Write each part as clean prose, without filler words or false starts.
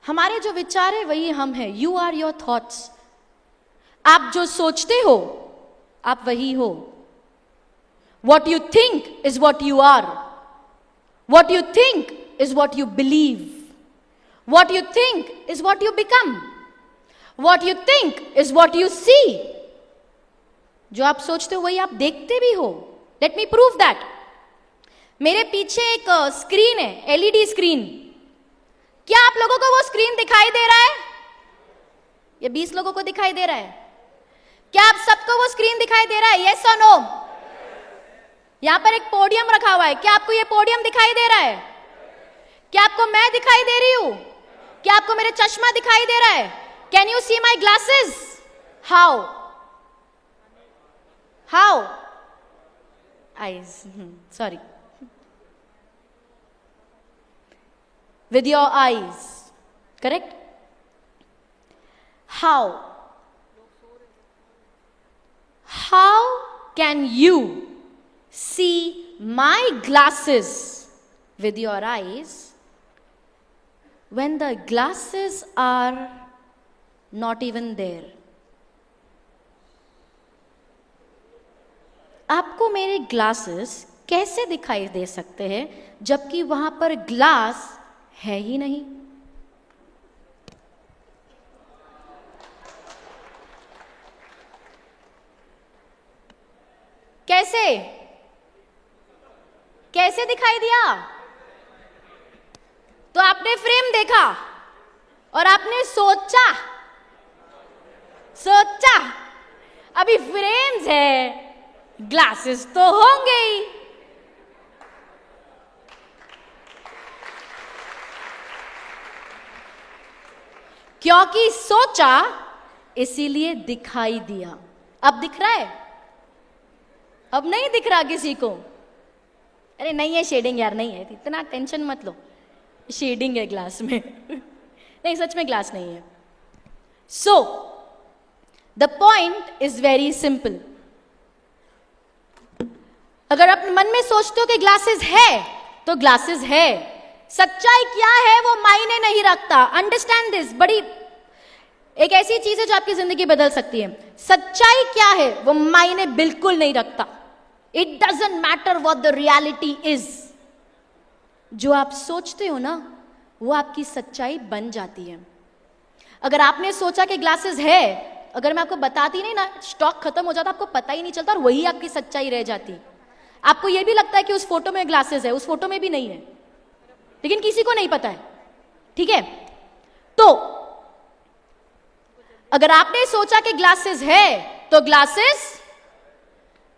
हमारे जो विचार है वही हम हैं। You are your thoughts. आप जो सोचते हो आप वही हो। What you think is what you are. What you think is what you believe. What you think is what you become. What you think is what you see. जो आप सोचते हो वही आप देखते भी हो। Let me prove that. मेरे पीछे एक स्क्रीन है, एलईडी स्क्रीन। क्या आप लोगों को वो स्क्रीन दिखाई दे रहा है? ये 20 लोगों को दिखाई दे रहा है? क्या आप सबको वो स्क्रीन दिखाई दे रहा है? यस और नो? यहां पर एक पोडियम रखा हुआ है। क्या आपको ये पोडियम दिखाई दे रहा है? क्या आपको मैं दिखाई दे रही हूं? क्या आपको मेरे चश्मा दिखाई दे रहा है? Can you see my glasses? How? How? Eyes, sorry, with your eyes, correct? How can you see my glasses with your eyes when the glasses are not even there? आपको मेरे ग्लासेस कैसे दिखाई दे सकते हैं जबकि वहां पर ग्लास है ही नहीं? कैसे? कैसे दिखाई दिया? तो आपने फ्रेम देखा और आपने सोचा अभी फ्रेम्स है, ग्लासेस तो होंगे ही। क्योंकि सोचा इसीलिए दिखाई दिया। अब दिख रहा है? अब नहीं दिख रहा किसी को? अरे नहीं है शेडिंग यार, नहीं है, इतना टेंशन मत लो, शेडिंग है ग्लास में। नहीं, सच में ग्लास नहीं है। So the point is very simple. अगर आप मन में सोचते हो कि ग्लासेस है तो ग्लासेस है। सच्चाई क्या है वो मायने नहीं रखता। Understand this. बड़ी एक ऐसी चीज है जो आपकी जिंदगी बदल सकती है। सच्चाई क्या है वो मायने बिल्कुल नहीं रखता। It doesn't matter what the reality is. जो आप सोचते हो ना वो आपकी सच्चाई बन जाती है। अगर आपने सोचा कि ग्लासेस है, अगर मैं आपको बताती नहीं ना, स्टॉक खत्म हो जाता, आपको पता ही नहीं चलता और वही आपकी सच्चाई रह जाती। आपको यह भी लगता है कि उस फोटो में ग्लासेस है, उस फोटो में भी नहीं है, लेकिन किसी को नहीं पता है। ठीक है? तो अगर आपने सोचा कि ग्लासेस है तो ग्लासेस,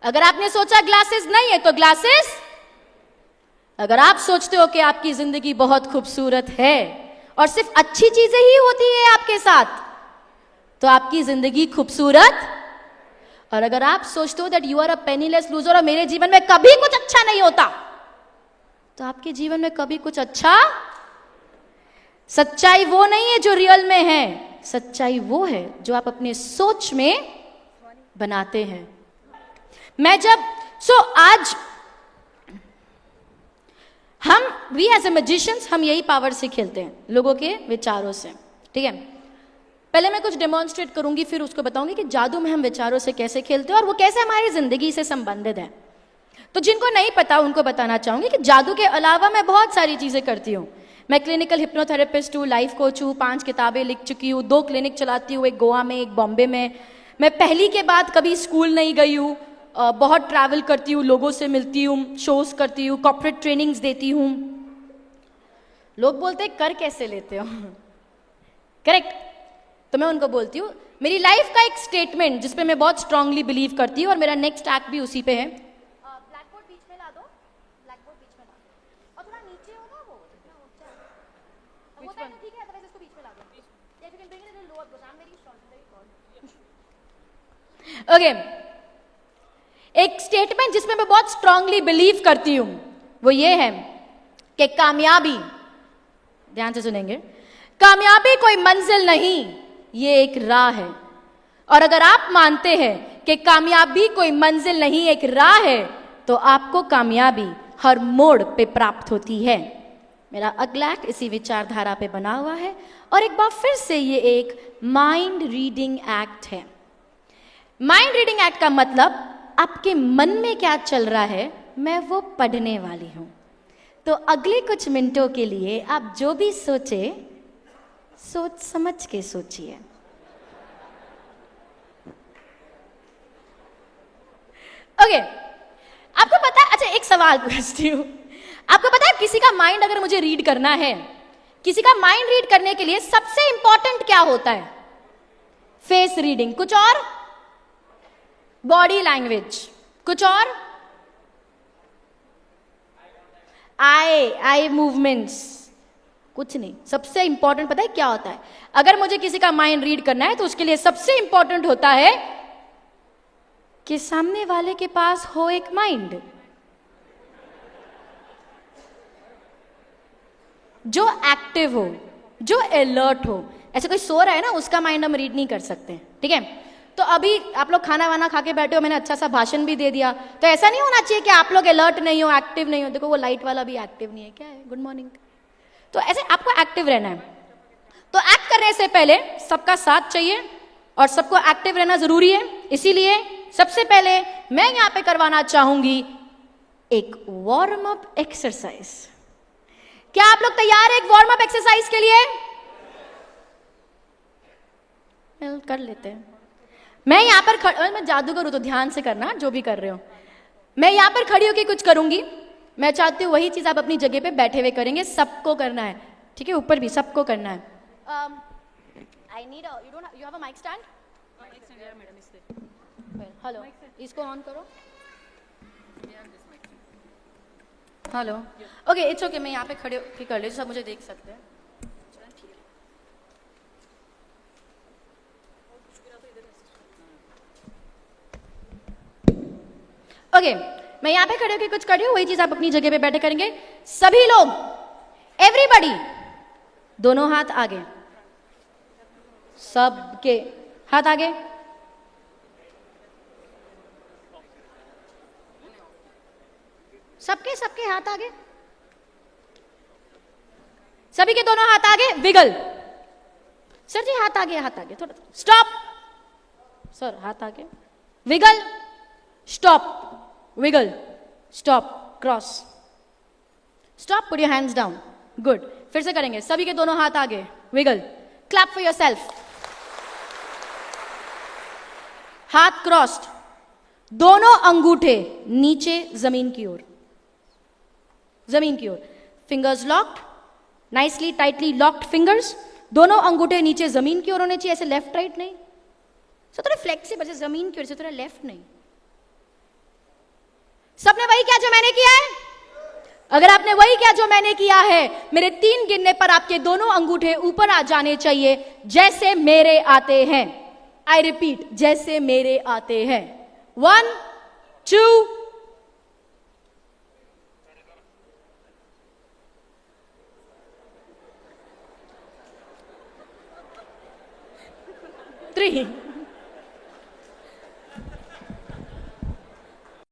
अगर आपने सोचा ग्लासेस नहीं है तो ग्लासेस। अगर आप सोचते हो कि आपकी जिंदगी बहुत खूबसूरत है और सिर्फ अच्छी चीजें ही होती है आपके साथ, तो आपकी जिंदगी खूबसूरत। और अगर आप सोचते हो that you are a penniless loser और मेरे जीवन में कभी कुछ अच्छा नहीं होता, तो आपके जीवन में कभी कुछ अच्छा। सच्चाई वो नहीं है जो रियल में है, सच्चाई वो है जो आप अपने सोच में बनाते हैं। मैं जब आज हम वी एज ए मैजिशियंस हम यही पावर से खेलते हैं, लोगों के विचारों से। ठीक है? पहले मैं कुछ डेमोन्स्ट्रेट करूंगी, फिर उसको बताऊंगी कि जादू में हम विचारों से कैसे खेलते हैं और वो कैसे हमारी जिंदगी से संबंधित है। तो जिनको नहीं पता उनको बताना चाहूंगी कि जादू के अलावा मैं बहुत सारी चीजें करती हूँ। मैं क्लिनिकल हिप्नोथेरेपिस्ट हूँ, लाइफ कोच हूँ, 5 किताबें लिख चुकी हूँ, 2 क्लिनिक चलाती हूँ, एक गोवा में एक बॉम्बे में। मैं पहली के बाद कभी स्कूल नहीं गई हूँ, बहुत ट्रैवल करती हूँ, लोगों से मिलती हूँ, शोज करती हूँ, कॉर्पोरेट ट्रेनिंग्स देती हूँ। लोग बोलते हैं कर कैसे लेते हो? करेक्ट? तो मैं उनको बोलती हूँ मेरी लाइफ का एक स्टेटमेंट जिसपे मैं बहुत स्ट्रांगली बिलीव करती हूँ और मेरा नेक्स्ट एक्ट भी उसी पे है। ब्लैक बोर्ड बीच में ला दो, ब्लैक बोर्ड बीच में ला दो और थोड़ा नीचे होगा वो जितना ऊंचा है होता है ना, ठीक है? अदरवाइज इसको बीच में ला दो, या you can bring it a little lower because I am very short, very tall. Okay, एक स्टेटमेंट जिसमें मैं बहुत स्ट्रांगली बिलीव करती हूँ वो ये है कि कामयाबी, ध्यान से सुनेंगे, कामयाबी कोई मंजिल नहीं, ये एक राह है। और अगर आप मानते हैं कि कामयाबी कोई मंजिल नहीं एक राह है, तो आपको कामयाबी हर मोड़ पे प्राप्त होती है। मेरा अगला एक्ट इसी विचारधारा पे बना हुआ है और एक बार फिर से ये एक माइंड रीडिंग एक्ट है। माइंड रीडिंग एक्ट का मतलब आपके मन में क्या चल रहा है मैं वो पढ़ने वाली हूं। तो अगले कुछ मिनटों के लिए आप जो भी सोचे सोच समझ के सोचिए। ओके, आपको पता है, अच्छा एक सवाल पूछती हूँ, आपको पता है किसी का माइंड अगर मुझे रीड करना है, किसी का माइंड रीड करने के लिए सबसे इंपॉर्टेंट क्या होता है? फेस रीडिंग, कुछ और? बॉडी लैंग्वेज, कुछ और? आई मूवमेंट्स, कुछ नहीं। सबसे इंपॉर्टेंट पता है क्या होता है? अगर मुझे किसी का माइंड रीड करना है तो उसके लिए सबसे इंपॉर्टेंट होता है कि सामने वाले के पास हो एक माइंड जो एक्टिव हो, जो अलर्ट हो। ऐसे कोई सो रहा है ना, उसका माइंड हम रीड नहीं कर सकते, ठीक है? तो अभी आप लोग खाना वाना खा के बैठे हो, मैंने अच्छा सा भाषण भी दे दिया, तो ऐसा नहीं होना चाहिए कि आप लोग अलर्ट नहीं हो, एक्टिव नहीं हो। देखो वो लाइट वाला भी एक्टिव नहीं है, क्या है? Good morning. तो ऐसे आपको एक्टिव रहना है। तो एक्ट करने से पहले सबका साथ चाहिए और सबको एक्टिव रहना जरूरी है। इसीलिए सबसे पहले मैं यहां पे करवाना चाहूंगी एक वार्म अप एक्सरसाइज। क्या आप लोग तैयार हैं एक वार्म अप एक्सरसाइज के लिए? कर लेते हैं। मैं यहां पर मैं जादू करूं तो ध्यान से करना, जो भी कर रहे हो। मैं यहां पर खड़ी होकर कुछ करूंगी, मैं चाहती हूँ वही चीज आप अपनी जगह पे बैठे हुए करेंगे। सबको करना है, ठीक है? ऊपर भी सबको करना है। I need you have a mic stand? Hello, इसको ऑन करो। हेलो, ओके, इट्स ओके, मैं यहाँ पे खड़े होकर कर लेती हूँ, सब मुझे देख सकते हैं। ओके, मैं यहाँ पे खड़े होकर कुछ कर रही हूँ, वही चीज आप अपनी जगह पे बैठे करेंगे। सभी लोग, एवरीबॉडी, दोनों हाथ आगे, सबके हाथ आगे, सबके हाथ आगे, सभी के दोनों हाथ आगे। विगल, सर जी हाथ आगे थोड़ा। स्टॉप सर, हाथ आगे। Wiggle, stop, wiggle, stop, cross, stop, put your hands down. Good, फिर से करेंगे। सभी के दोनों हाथ आगे, विगल, क्लैप फॉर योरसेल्फ। हाथ क्रॉस्ड, दोनों अंगूठे नीचे जमीन की ओर, जमीन की ओर। Fingers locked, nicely tightly locked fingers. दोनों अंगूठे नीचे जमीन की ओर होने चाहिए, ऐसे लेफ्ट राइट नहीं। सो थोड़ा फ्लेक्सिबल, जमीन की ओर से, थोड़ा लेफ्ट नहीं। सबने वही किया जो मैंने किया है? अगर आपने वही किया जो मैंने किया है, मेरे 3 गिनने पर आपके दोनों अंगूठे ऊपर आ जाने चाहिए, जैसे मेरे आते हैं। आई रिपीट, जैसे मेरे आते हैं। 1 2 3